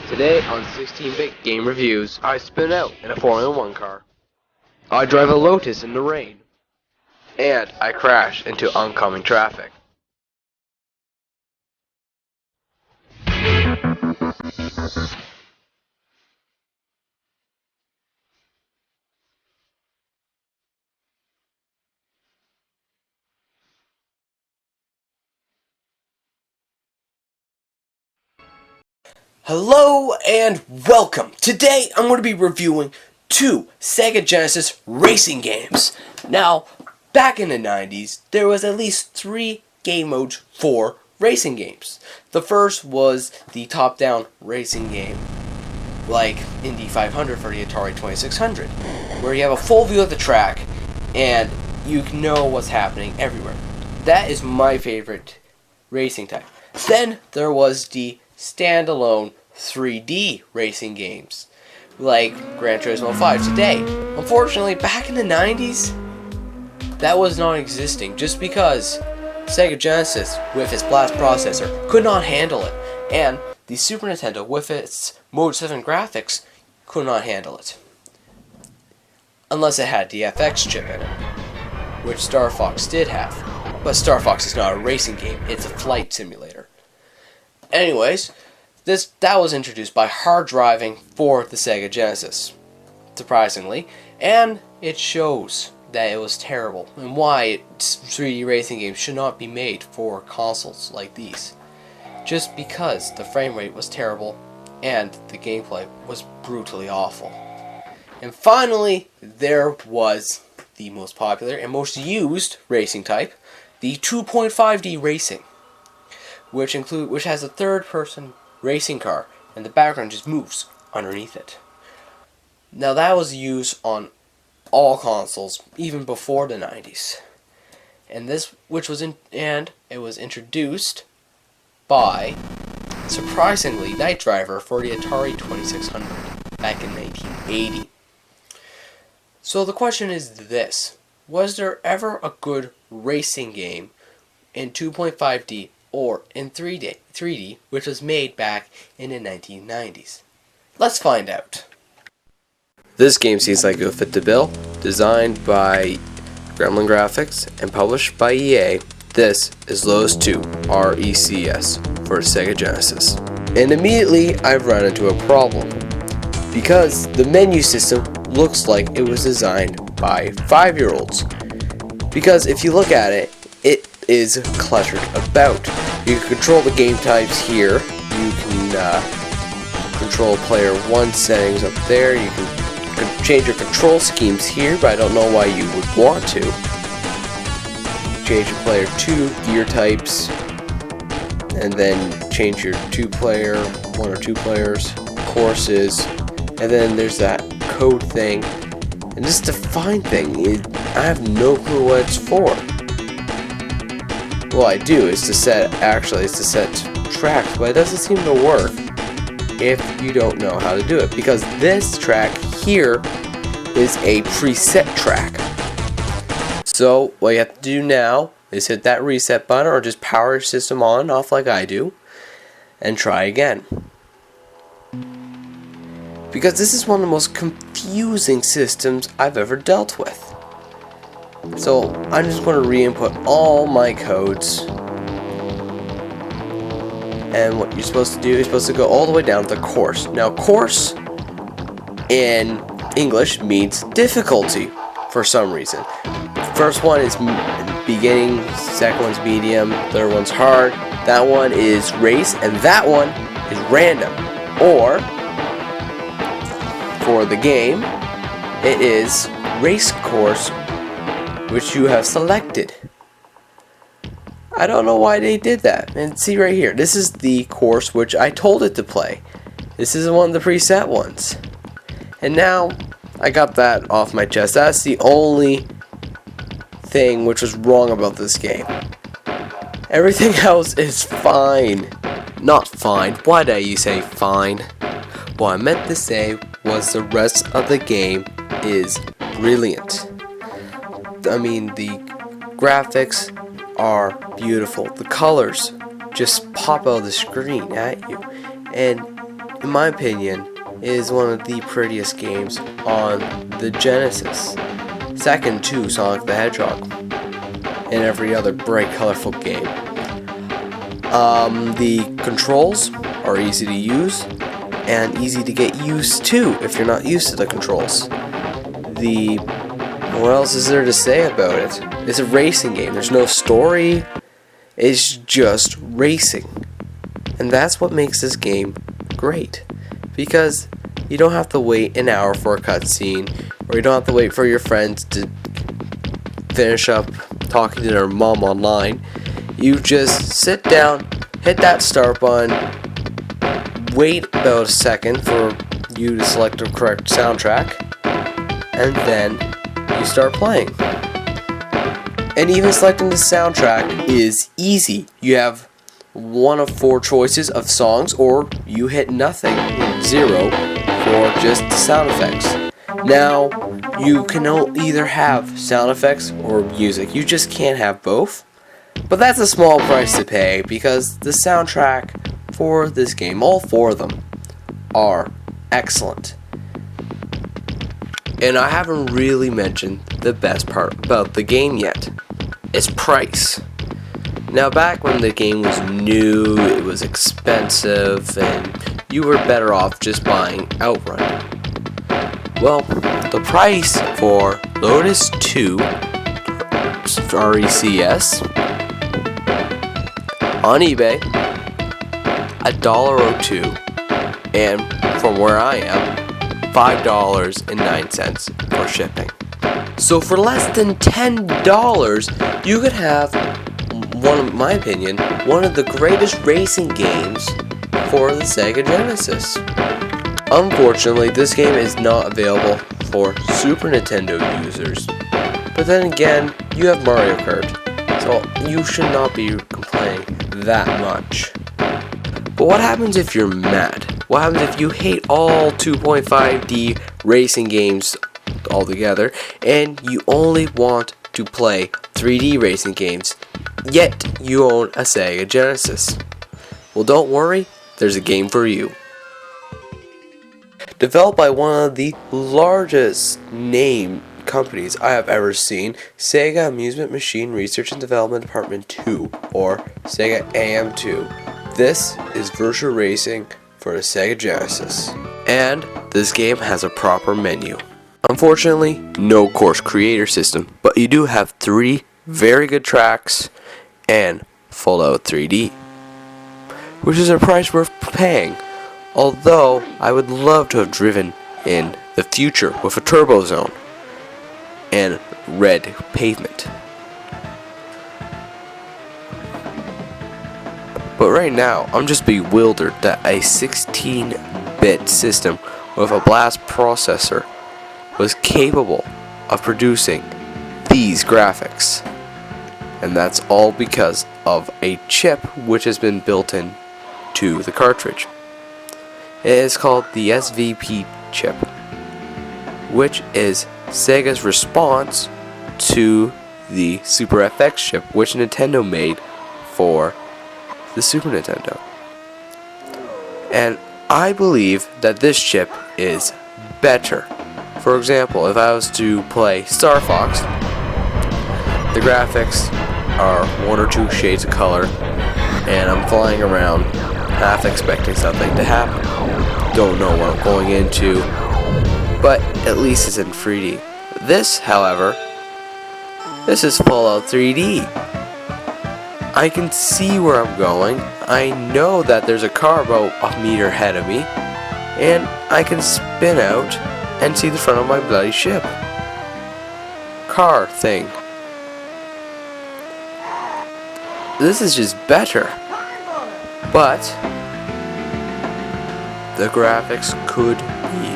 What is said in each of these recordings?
Today on 16-bit Game Reviews, I spin out in a Formula 1 car. I drive a Lotus in the rain. And I crash into oncoming traffic. Hello and welcome! Today I'm going to be reviewing two Sega Genesis racing games. Now, back in the 90s, there was at least 3 game modes for racing games. The first was the top-down racing game, like Indy 500 for the Atari 2600, where you have a full view of the track and you know what's happening everywhere. That is my favorite racing type. Then there was the standalone 3D racing games like Gran Turismo 5 today. Unfortunately, back in the 90s, that was non-existing just because Sega Genesis with its blast processor could not handle it, and the Super Nintendo with its Mode 7 graphics could not handle it. Unless it had the FX chip in it, which Star Fox did have. But Star Fox is not a racing game, it's a flight simulator. Anyways, that was introduced by hard driving for the Sega Genesis, surprisingly, and it shows that it was terrible and why 3D racing games should not be made for consoles like these. Just because the frame rate was terrible and the gameplay was brutally awful. And finally, there was the most popular and most used racing type, the 2.5D racing, which has a third-person racing car, and the background just moves underneath it. Now that was used on all consoles, even before the 90s, and it was introduced by, surprisingly, Night Driver for the Atari 2600 back in 1980. So the question is this: was there ever a good racing game in 2.5D or in 3D, which was made back in the 1990s? Let's find out. This game seems like it will fit the bill. Designed by Gremlin Graphics and published by EA, this is Lotus II, R.E.C.S. for Sega Genesis. And immediately I've run into a problem, because the menu system looks like it was designed by 5-year-olds. Because if you look at it, it is cluttered about. You can control the game types here. You can control player 1 settings up there. You can change your control schemes here, but I don't know why you would want to. Change your player 2 gear types, and then change your 2-player, 1 or 2 players, courses, and then there's that code thing. And this define thing, I have no clue what it's for. Well, I do. It's to set tracks, but it doesn't seem to work if you don't know how to do it, because this track here is a preset track. So what you have to do now is hit that reset button, or just power your system on and off like I do, and try again. Because this is one of the most confusing systems I've ever dealt with. So I'm just going to re-input all my codes, and what you're supposed to do is supposed to go all the way down to the course. Now course in English means difficulty for some reason. First one is beginning, second one's medium, third one's hard, that one is race, and that one is random. Or for the game, it is race course, which you have selected. I don't know why they did that. And see right here, this is the course which I told it to play. This is one of the preset ones. And now I got that off my chest. That's the only thing which was wrong about this game. Everything else is fine. Not fine. Why did you say fine? What I meant to say was the rest of the game is brilliant. I mean, the graphics are beautiful. The colors just pop out of the screen at you. And in my opinion, is one of the prettiest games on the Genesis. Second to Sonic the Hedgehog and every other bright, colorful game. The controls are easy to use and easy to get used to if you're not used to the controls. What else is there to say about it? It's a racing game. There's no story. It's just racing. And that's what makes this game great. Because you don't have to wait an hour for a cutscene, or you don't have to wait for your friends to finish up talking to their mom online. You just sit down, hit that start button, wait about a second for you to select the correct soundtrack, and then you start playing. And even selecting the soundtrack is easy. You have one of 4 choices of songs, or you hit nothing, 0, for just the sound effects. Now, you can either have sound effects or music. You just can't have both. But that's a small price to pay, because the soundtrack for this game, all 4 of them, are excellent. And I haven't really mentioned the best part about the game yet. Its price. Now, back when the game was new, it was expensive, and you were better off just buying outright. Well, the price for Lotus II R.E.C.S. on eBay, $1.02, and from where I am, $5.09 for shipping. So for less than $10, you could have, in my opinion, one of the greatest racing games for the Sega Genesis. Unfortunately, this game is not available for Super Nintendo users. But then again, you have Mario Kart, so you should not be complaining that much. But what happens if you're mad? What happens if you hate all 2.5D racing games altogether, and you only want to play 3D racing games, yet you own a Sega Genesis? Well, don't worry, there's a game for you. Developed by one of the largest name companies I have ever seen, Sega Amusement Machine Research and Development Department 2, or Sega AM2. This is Virtua Racing for the Sega Genesis. And this game has a proper menu. Unfortunately, no course creator system, but you do have 3 very good tracks and Fallout 3D, which is a price worth paying. Although, I would love to have driven in the future with a turbo zone and red pavement. But right now, I'm just bewildered that a 16-bit system with a blast processor was capable of producing these graphics. And that's all because of a chip which has been built in to the cartridge. It is called the SVP chip, which is Sega's response to the Super FX chip, which Nintendo made for the Super Nintendo. And I believe that this chip is better. For example, if I was to play Star Fox, the graphics are 1 or 2 shades of color, and I'm flying around half expecting something to happen. Don't know what I'm going into, but at least it's in 3D. This, however, this is Fallout 3D. I can see where I'm going. I know that there's a car about a meter ahead of me, and I can spin out and see the front of my bloody ship. Car thing. This is just better. But the graphics could be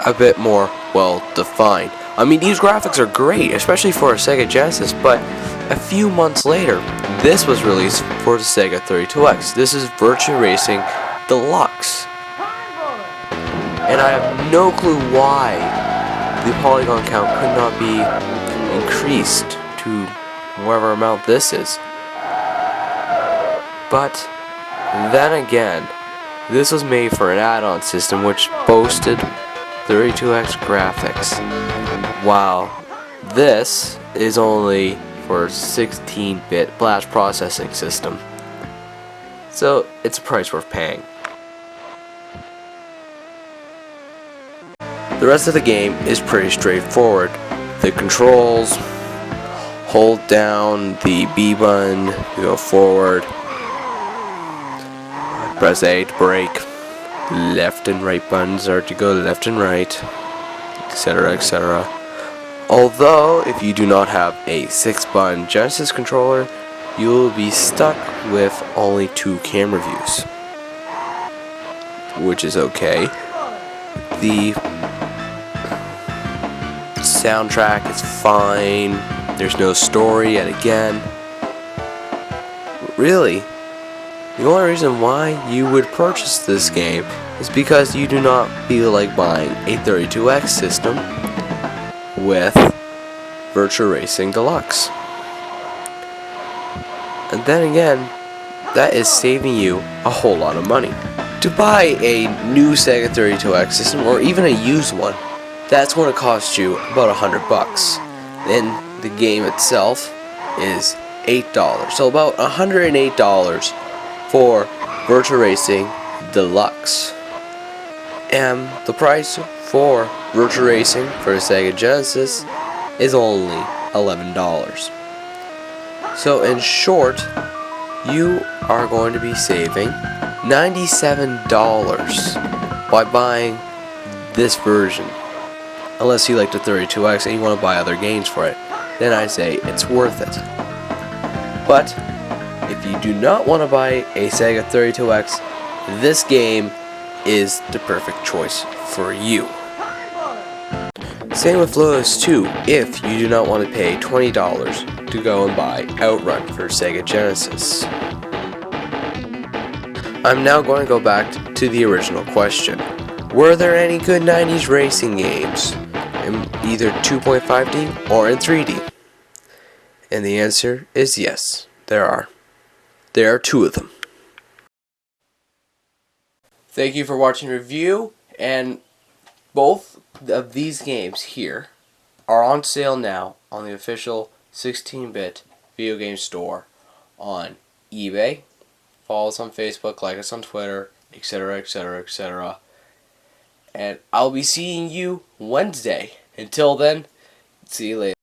a bit more well defined. I mean, these graphics are great, especially for a Sega Genesis, but a few months later, this was released for the Sega 32X. This is Virtua Racing Deluxe. And I have no clue why the polygon count could not be increased to whatever amount this is. But then again, This was made for an add-on system which boasted 32x graphics, while this is only for 16-bit flash processing system. So it's a price worth paying. The rest of the game is pretty straightforward. The controls: hold down the B button to go forward, press A to brake, left and right buttons are to go left and right, etc, etc. Although, if you do not have a 6-button Genesis controller, you will be stuck with only 2 camera views, which is okay. The soundtrack is fine. There's no story yet again. Really, the only reason why you would purchase this game is because you do not feel like buying a 32x system with Virtua Racing Deluxe. And then again, that is saving you a whole lot of money. To buy a new Sega 32X system, or even a used one, that's going to cost you about $100. Then the game itself is $8, so about $108 for Virtua Racing Deluxe. And the price for Virtua Racing for a Sega Genesis is only $11. So in short, you are going to be saving $97 by buying this version. Unless you like the 32X and you want to buy other games for it, then I say it's worth it. But if you do not want to buy a Sega 32X, this game is the perfect choice for you. Same with Lotus 2 if you do not want to pay $20 to go and buy Outrun for Sega Genesis. I'm now going to go back to the original question. Were there any good 90s racing games in either 2.5D or in 3D? And the answer is yes, there are. There are 2 of them. Thank you for watching the review, and both of these games here are on sale now on the official 16-bit video game store on eBay. Follow us on Facebook, like us on Twitter, etc, etc, etc. And I'll be seeing you Wednesday. Until then, see you later.